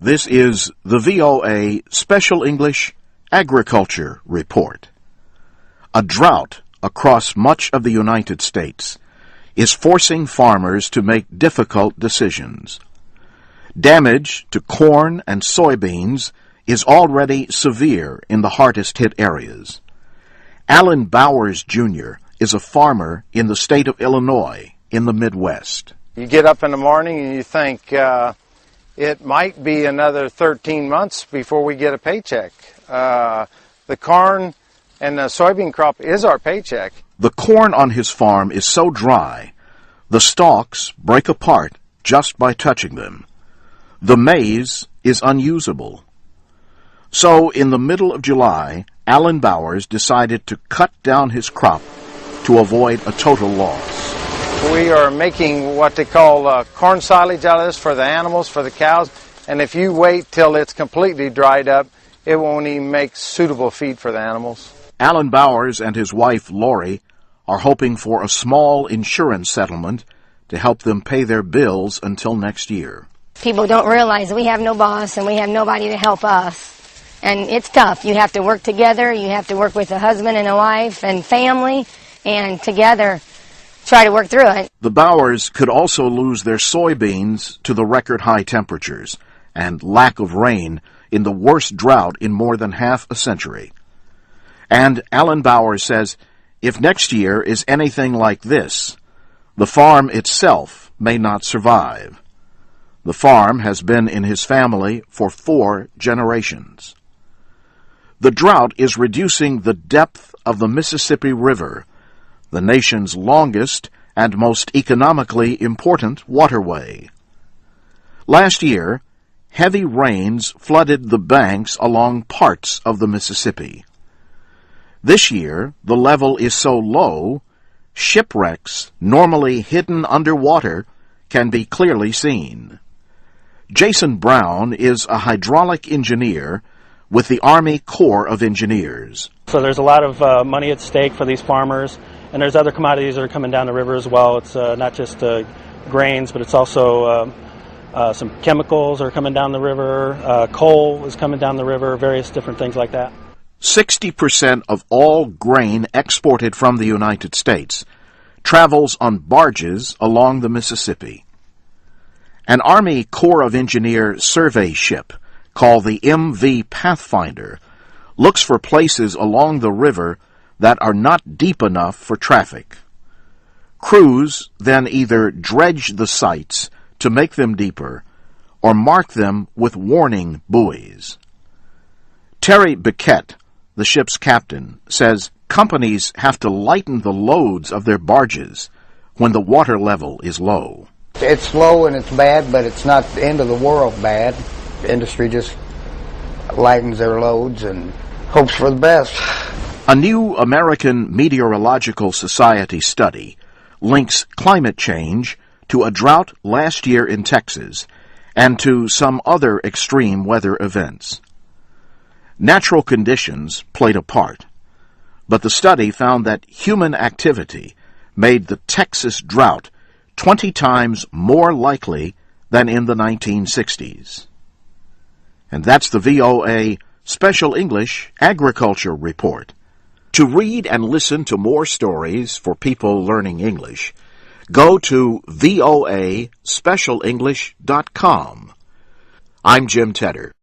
This is the VOA Special English Agriculture Report. A drought across much of the United States is forcing farmers to make difficult decisions. Damage to corn and soybeans is already severe in the hardest-hit areas. Alan Bowers, Jr. is a farmer in the state of Illinois in the Midwest. You get up in the morning and you think it might be another 13 months before we get a paycheck. The corn and the soybean crop is our paycheck. The corn on his farm is so dry, the stalks break apart just by touching them. The maize is unusable. So, in the middle of July, Alan Bowers decided to cut down his crop to avoid a total loss. We are making what they call corn silage out of this for the animals, for the cows, and if you wait till it's completely dried up, it won't even make suitable feed for the animals. Alan Bowers and his wife, Lori, are hoping for a small insurance settlement to help them pay their bills until next year. People don't realize we have no boss and we have nobody to help us. And it's tough. You have to work together. You have to work with a husband and a wife and family, and together try to work through it. The Bowers could also lose their soybeans to the record-high temperatures and lack of rain in the worst drought in more than half a century. And Alan Bowers says, if next year is anything like this, the farm itself may not survive. The farm has been in his family for 4 generations. The drought is reducing the depth of the Mississippi River, the nation's longest and most economically important waterway. Last year, heavy rains flooded the banks along parts of the Mississippi. This year, the level is so low, shipwrecks normally hidden underwater can be clearly seen. Jason Brown is a hydraulic engineer with the Army Corps of Engineers. So there's a lot of money at stake for these farmers, and there's other commodities that are coming down the river as well. It's not just grains, but it's also some chemicals are coming down the river, coal is coming down the river, various different things like that. 60% of all grain exported from the United States travels on barges along the Mississippi. An Army Corps of Engineers survey ship called the MV Pathfinder looks for places along the river that are not deep enough for traffic. Crews then either dredge the sites to make them deeper or mark them with warning buoys. Terry Biquette, the ship's captain, says companies have to lighten the loads of their barges when the water level is low. It's slow and it's bad, but it's not the end of the world bad. The industry just lightens their loads and hopes for the best. A new American Meteorological Society study links climate change to a drought last year in Texas and to some other extreme weather events. Natural conditions played a part, but the study found that human activity made the Texas drought 20 times more likely than in the 1960s. And that's the VOA Special English Agriculture Report. To read and listen to more stories for people learning English, go to voaspecialenglish.com. I'm Jim Tedder.